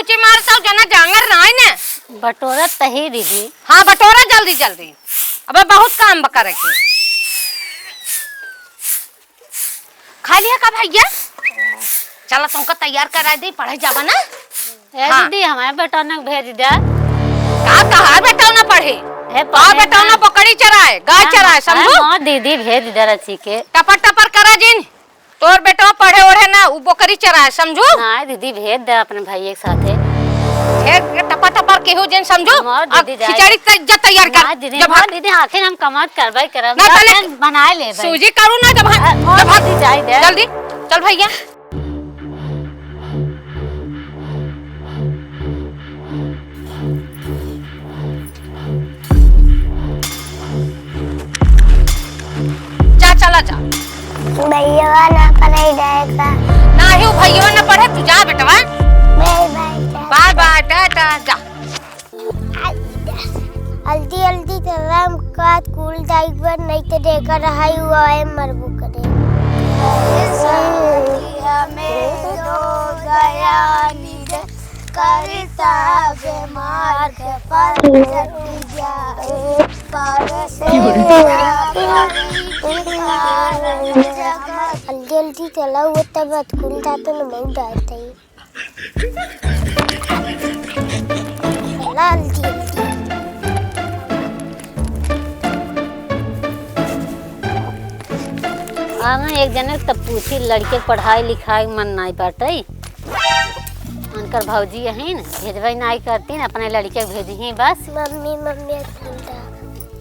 पूछी मारता जना जांगर ना है ना बटोरा तही दीदी। हाँ बटोरा जल्दी जल्दी, अबे बहुत काम करे के। खा लिया का भैया? चलो तुमको तैयार करा दी, पढ़े जावा ना। हाँ। दीदी हमारे बेटा ने भेज दिया। का कहा बेटा ना पढ़े? बेटा ना बकरी चराए, गाय चराए, समझो? हाँ दीदी भेज दिया रची के। टपर टपर करा जिन तोर बेटा पढ़े ओढ़े ना, वो बकरी चराए, समझो? हाँ दीदी भेज दे अपने भाई के साथे। टपर टपर के हो जिन, समझो? अब खिचड़ी तैयार कर। दीदी आखिर हम कमात करवाई करब ना पहले बनाए ले सूजी करू ना, जब जाए दे जल्दी चल भैया। चला जा भैया ना पढ़ाई जाएगा ना ही भैया ना पढ़े, तू जा बेटवा। बाय बाय टाटा जा। हल्दी हल्दी तलाम का स्कूल जाइबा नहीं तो देखा रहा हुआ है मरबू करे। हमें जो गया निज करता बीमार के पर जाए पर से हल्दी हल्दी चला हुआ तब स्कूल जाते ना बहुत डरता है। हल्दी हल्दी एक जने तब पूछी लड़के पढ़ाई लिखाई मन नहीं बाटे, उनकर भौजी यही न भेजवाई नहीं करती न, अपने लड़के भेजी ही बस। मम्मी मम्मी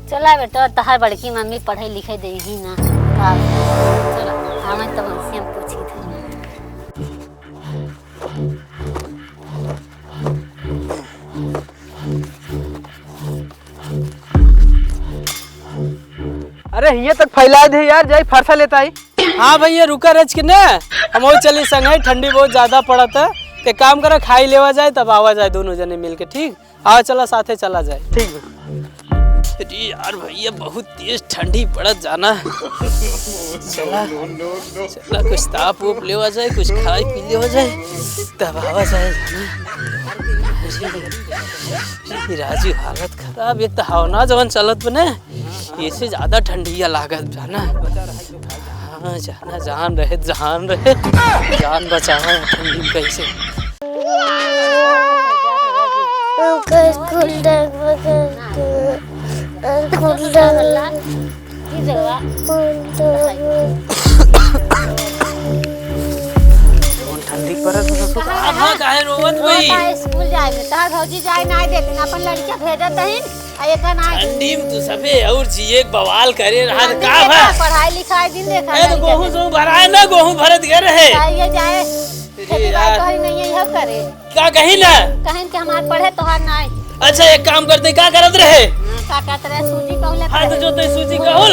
चला बेटा तहार बड़की मम्मी पढ़े लिखे दे ही ना का। चलो हमें तो उनसे हम पूछी थे। अरे ये तक फैला दे यार, जाई फरसा लेता ही। हाँ भैया रुका रच के ना, हम वो चली संग, ठंडी बहुत ज्यादा पड़ा था। ते काम करा खाई लेवा जाए तब आवा जाए दोनों जने मिलके, ठीक? आओ चला साथे चला जाए। ठीक है। अरे यार भैया बहुत तेज ठंडी पड़त जाना। चला चला कुछ ताप वूप लेवा जाए, कुछ खाई पी लेवा जाए तब आवा जाए जाना। राजू हालत खराब, एक तो हवना जवन चलत बने इससे ज्यादा ठंडिया लागत जाना। हाँ जाना जान रहे जान बचाना ठंडी कैसे। ठंडी पड़त काहे रोवत भाई? स्कूल जाए बेटा भौजी जाए नहीं देते अपन लड़के भेजत हईन ठंडी में तू सबे और जिए बवाल करे रहा का भा पढ़ाई लिखाई दिन देखा ए तो गेहूं जो भराए ना, गेहूं भरत गए रहे ये जाए खेती बाड़ी कहीं नहीं है करे का कहीं ना कहीं के हमार पढ़े तोहार नहीं। अच्छा एक काम करते का करत रहे? का कहत रहे सूजी कहले हां तो जो ते सूजी कहल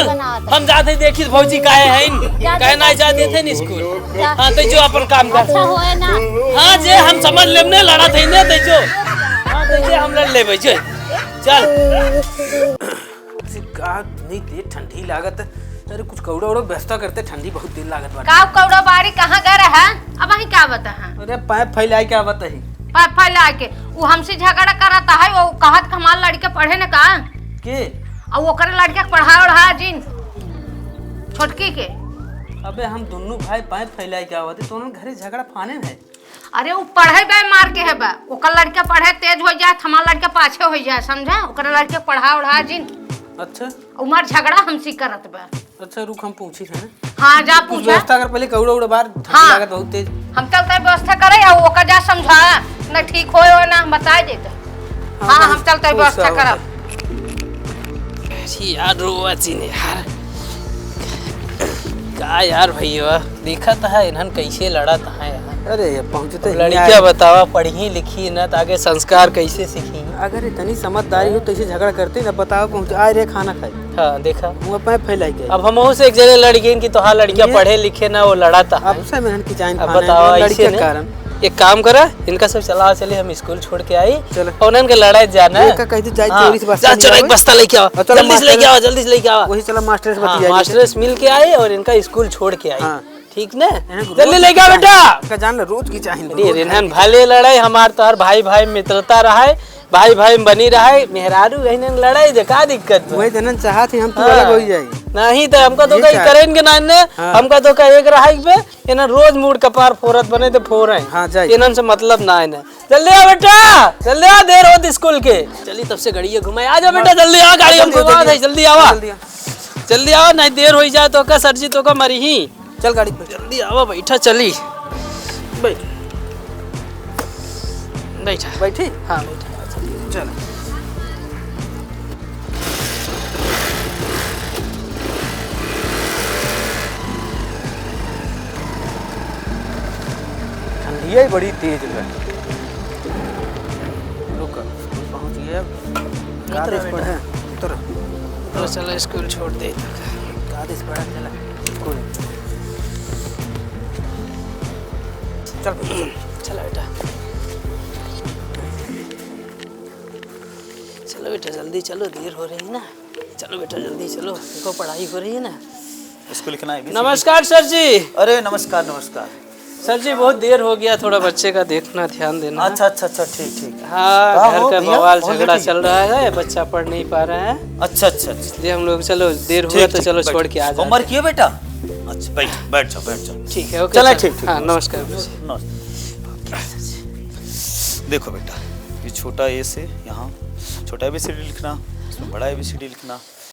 हम जाते देखी भौजी काहे हईन काहे ना जाते थे न स्कूल। हां तो जो अपन काम कर अच्छा होए ना। हां जे हम समझ लेम ने लड़ा थे ने ते जो हां तो जे हम लड़ लेबै जो चल। का नहीं तेज ठंडी लागत। अरे कुछ कौड़ा उड़ा व्यवस्था करते, ठंडी बहुत दिन लागत बा। का कौड़ा बारी कहाँ गए रहा? अब वही क्या बता है? अरे पाइप फैलाई क्या बताही? पाइप फैला के वो हमसे झगड़ा करता है, वो कहत कि हमारे लड़के पढ़े न का के और वो करे लड़के पढ़ा जिन छोटकी के। अबे हम दोनों भाई पाइप फैलाई क्या होते तो उन्होंने घरे झगड़ा फाने है। अरे वो पढ़े बे मार के है बा, ओकर लड़के पढ़े तेज हो जाए, हमारा लड़के पाछे हो जाए, समझा? ओकर लड़के पढ़ा जिन। अच्छा उमर झगड़ा हमसे करत बा। अच्छा रुक हम पूछी थे ना। हाँ जा पूछा। व्यवस्था कर पहले कौड़ा उड़ा बार ठंडी हाँ। लागत बहुत तेज। हम चलते व्यवस्था करे और ओकर जा समझा न ठीक होए हो ना हम बता देते। हाँ हम चलते व्यवस्था करब। यार रोवा चीने यार का यार भैया देखा था इन्हन कैसे लड़ा था यार। अरे पहुंचते लड़कियां बतावा पढ़ी लिखी न ताके संस्कार कैसे सीखी। अगर इतनी समझदारी हो तो इसे झगड़ा करते ना, बताओ पहुंच आए रे खाना खाए। हाँ देखा वो पाइप फैलाई के। अब हम से एक जगह लड़की की तो हाँ लड़कियां पढ़े लिखे ना वो लड़ा था। अब से मेहनत की जान अब बताओ लड़की ऐसे के कारण। एक काम करा इनका सब चला चले हम स्कूल छोड़ के आई चलो। और उनके लड़ाई जाना है। कहते जाए हाँ, चोरी से बस्ता चलो एक बस्ता लेके आओ जल्दी से लेके आओ जल्दी से लेके आओ। वही चला मास्टर से हाँ, बतियाई। मास्टर से मिल के आए और इनका स्कूल छोड़ के आई। हाँ। ठीक ने जल्दी लेके आ बेटा। का जान ले रोज की चाहिए अरे रेनहन भले लड़ाई हमार तो हर भाई भाई मित्रता रहा है, भाई भाई में बनी रहा है, मेहरारू गहन लड़ाई दे का दिक्कत बा? वही देना चाहत है हम तू अलग हो जाए नहीं तो हमका तो कहीं करेंगे ना ने हमका तो कहीं एक रहा पे इन्हें रोज मूड कपार फोरत बने तो फोर है। हाँ जाए इन्हन से मतलब ना है। जल्दी आ बेटा, जल्दी आ, देर होती स्कूल के। चलिए तब से गाड़ी घुमाए, आ जा बेटा जल्दी आ, गाड़ी हम घुमा दे, जल्दी आवा जल्दी आवा, नहीं देर हो जाए तो का सरजी तो का मरी ही। चल गाड़ी पे जल्दी आवा बैठा, चली बैठ बैठा बैठी हाँ बैठा चल। ठंडिया ही बड़ी तेज है। रुक पहुंच गया आदेश पर है उतर तो चलो स्कूल छोड़ दे। आदेश पर चला स्कूल चल चलो बेटा, चलो बेटा जल्दी चलो, देर हो रही है ना। चलो बेटा जल्दी चलो, देखो पढ़ाई हो रही है ना। इसको लिखना है। नमस्कार सर जी। अरे नमस्कार नमस्कार। सर जी बहुत देर हो गया, थोड़ा बच्चे का देखना ध्यान देना। अच्छा अच्छा अच्छा ठीक ठीक। हाँ कहाँ घर हो का भैया? बवाल कौन झगड़ा लेटी? चल रहा है, बच्चा पढ़ नहीं पा रहा है, अच्छा अच्छा अच्छा इसलिए हम लोग चलो देर हुआ ठीक, तो ठीक, चलो बैठ। छोड़ के आ होमवर्क जाए। किए बेटा? अच्छा बैठ जाओ बैठ जाओ। ठीक है ओके चलो सर। ठीक ठीक। हाँ नमस्कार। नमस्कार। देखो बेटा, ये छोटा ए से यहाँ छोटा ABCD लिखना, इसमें बड़ा ABCD लिखना,